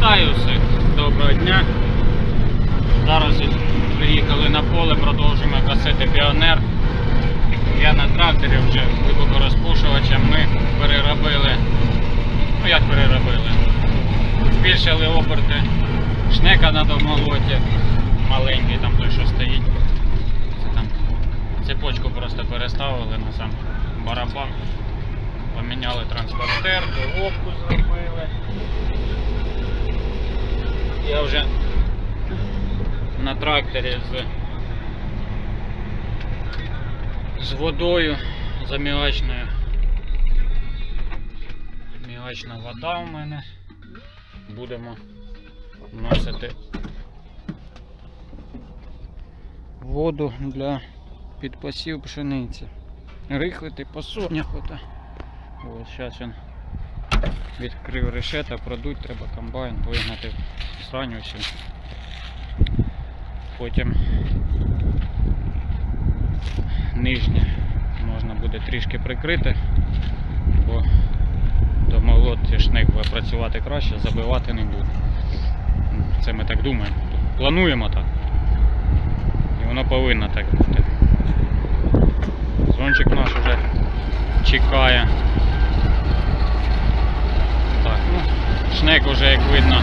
Вітаю всіх, доброго дня. Зараз приїхали на поле, продовжуємо косити Піонер. Я на тракторі вже глибокорозпушувачем. Ми переробили, ну як переробили, збільшили оберти шнека на домолоті, маленький там той, що стоїть. Це там цепочку просто переставили на сам барабан. Поміняли транспортер, головку зробили. Я вже на тракторі з водою, з аміачною. Аміачна вода у мене. Будемо вносити воду для підпасів пшениці. Рихлити по соняху. Ось зараз він відкрив решета, продуть, треба комбайн, вигнати сраню всю. Потім нижнє можна буде трішки прикрити, бо до молотці шнек буде працювати краще, забивати не буде. Це ми так думаємо, плануємо так. І воно повинно так бути. Зончик наш вже чекає. Так, ну, шнек уже, як видно,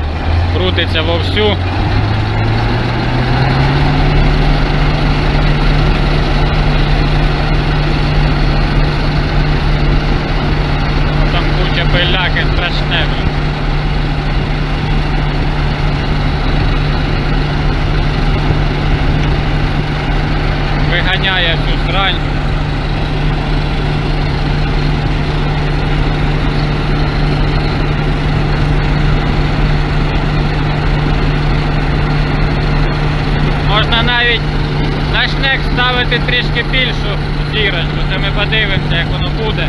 крутиться вовсю. Там куча пиляки страшне. Виганяє всю срань. Можна навіть на шнек ставити трішки більшу зірочку, то ми подивимося, як воно буде.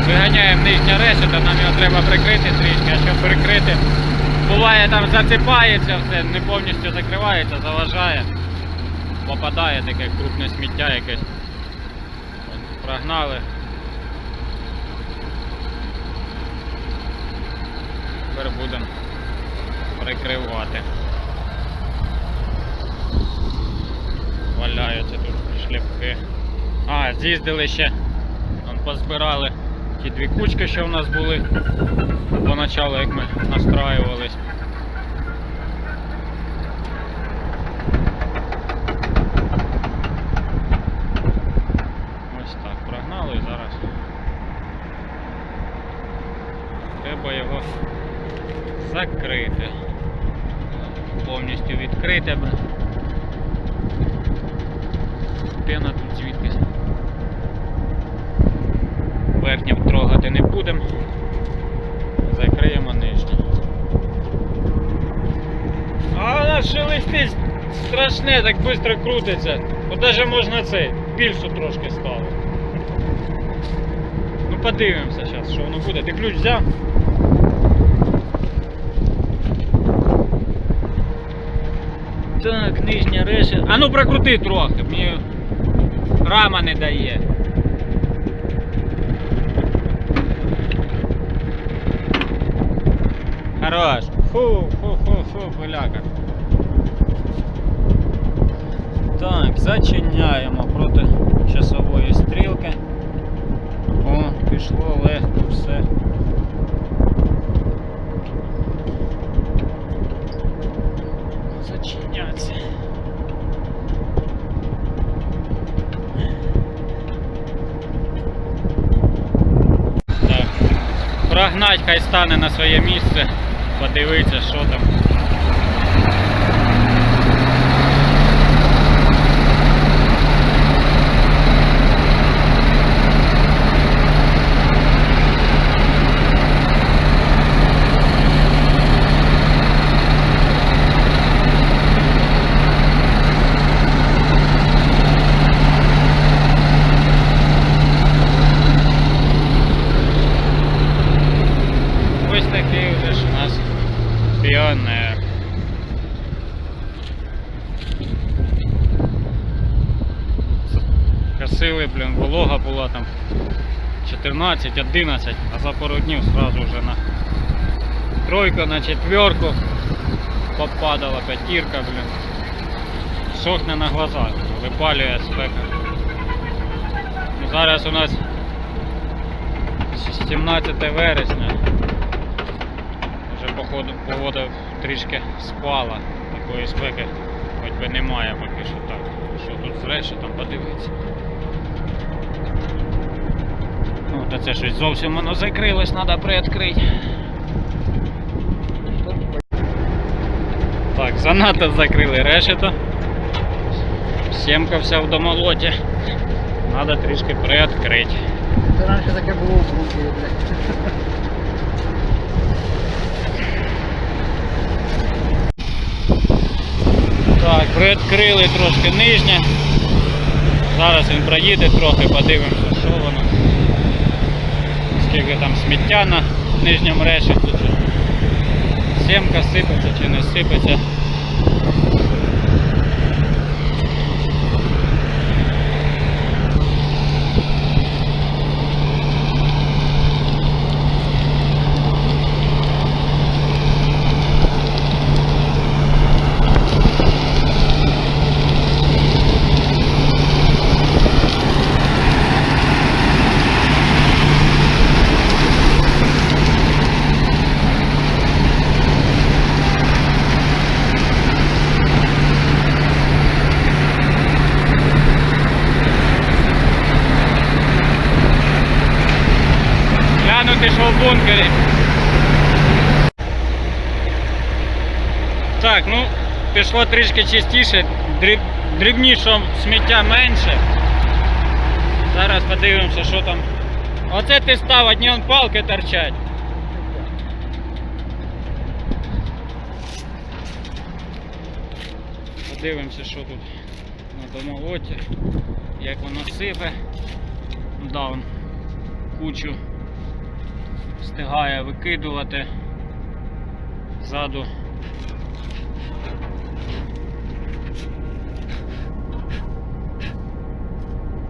Виганяємо нижня решета, нам його треба прикрити трішки, а щоб прикрити, буває там заціпається все, не повністю закривається, заважає, попадає таке крупне сміття якесь. Прогнали. Тепер будемо прикривати. Валяються тут шліпки. З'їздили ще, позбирали ті дві кучки, що в нас були поначалу, як ми настраювались. Ось так, прогнали і зараз треба його закрити. Повністю відкрите. Пена тут звідкись. Верхнє трогати не будемо. Закриємо нижнє. А вона шелестить страшне, так швидко крутиться. От навіть можна цей, більшу трошки ставити. Ну подивимося зараз, що воно буде. Ти ключ взяв? Так, нижня решта. А ну прокрути трохи, мені рама не дає. Хорош. Фу, поляка. Так, зачиняємо проти часової стрілки. О, пішло легко все. Зачиняться. Так. Прогнать, хай стане на своє місце, подивитися, що там. Ось такий вже ж у нас Піонер. Косили, блін, волога була там 14-11, а за пару днів сразу вже на тройку, на четверку попадала, п'ятірка, блін. Сохне на глазах, випалює спека. Зараз у нас 17 вересня. Вже походу погода трішки спала, такої спеки хоч би немає поки що так. Що тут зрешті там подивитися. Ну, та це щось зовсім воно закрилось, треба приоткрити. Так, занадто закрили решето. Сімка вся в домолоті. Треба трішки приоткрити. Це раніше таке було в Бруклі, блядь. Так, приоткрили трошки нижнє. Зараз він проїде трохи, подивимося, що воно. Скільки там сміття на нижньому решеті. Сімка сипеться чи не сипеться. Глянути, що в бункері. Так, ну, пішло трішки чистіше, дрібнішого сміття менше. Зараз подивимося, що там. Оце ти став, одні он палки торчать. Подивимося, що тут на домолоті, як воно сипе. Да, вон кучу встигає викидувати ззаду.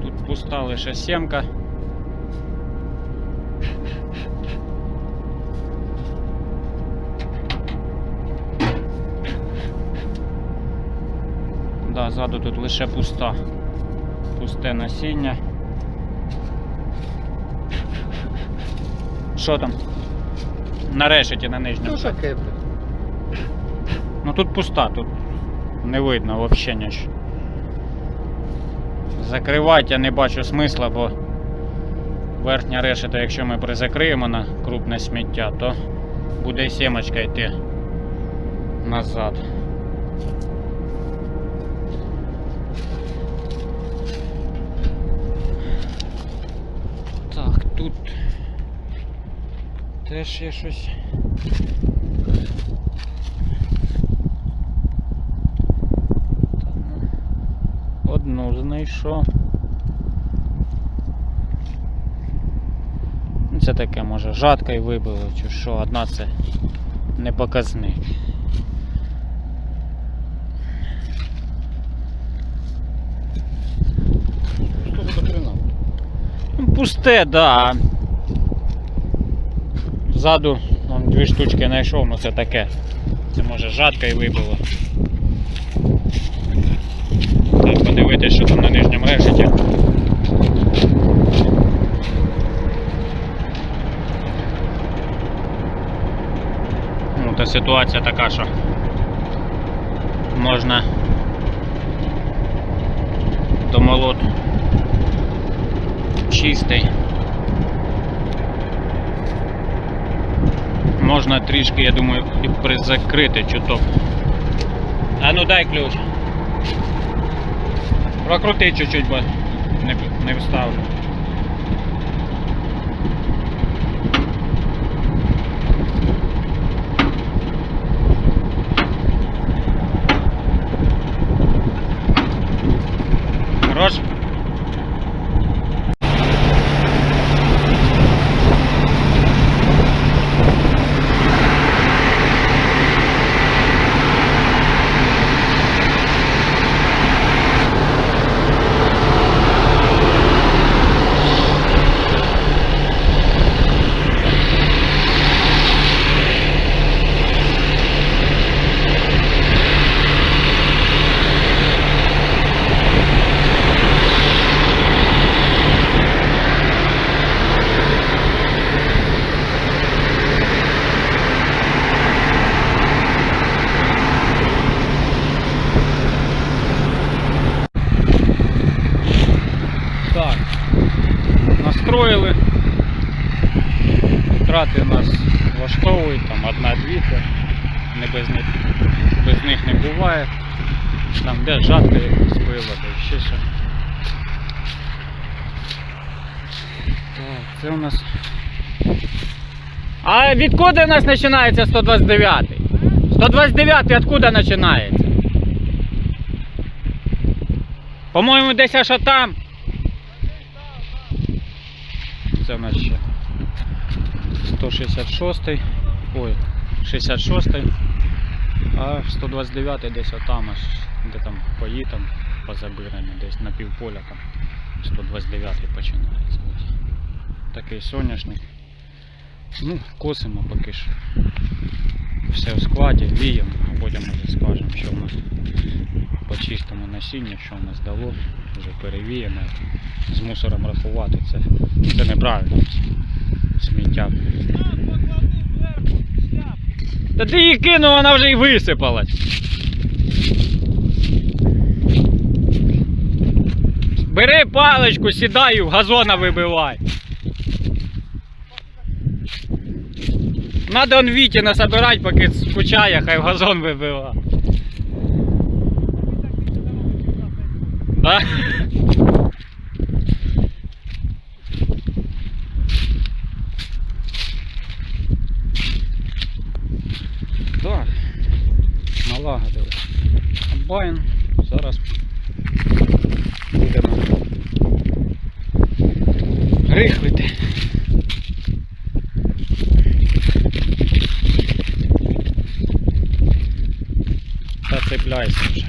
Тут пуста лише сімка. Да, ззаду тут лише пусте насіння. Що там? На решеті, на нижньому. Що таке, блядь? Ну тут пуста, тут не видно взагалі нічого. Закривати я не бачу смисла, бо верхня решета, якщо ми призакриємо на крупне сміття, то буде і сімочка йти назад. Так, тут теж є щось. Одну знайшов. Це таке, може, жаткою вибило, чи що, одна це не показник. Що за хрена? Ну, пусте, да. Ззаду вон, 2 штучки знайшов, ну це таке. Це може жаткою вибило. Так, подивитися, що там на нижньому решеті. Ну, та ситуація така, що можна домолот чистий. Можна трішки, я думаю, і призакрити чуток. А ну дай ключ. Прокрути чуть-чуть, бо не вставлю. Хорош? стоїть, там одна-дві, це не без них не буває. Там де жатка якась пила, де ще що. Так, це у нас. А відкуди у нас починається 129? 129 откуда починається? По-моєму, десь аж там. Це у нас ще 166, ой, 66, а 129 десь отам аж, де там паї там позабирані, десь на півполя там 129 починається. Ось. Такий соняшник. Ну, косимо поки що. Все в складі, віємо, а потім вже скажемо, що в нас почистимо насіння, що в нас дало, вже перевіємо. З мусором рахувати, це неправильно. Сміття. Та ти її кинув, вона вже і висипалась. Бери паличку, сідай, в газона вибивай. Надо он Віті насобирать, поки скучає, хай в газон вибиває. Да? Так, налагодили комбайн, зараз будемо рихлити. Та цепляйся вже.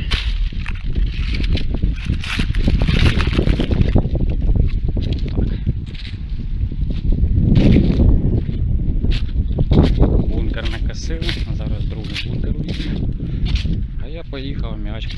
Бункер накосили, а зараз другий бункер уїдемо. А я поїхав м'ячки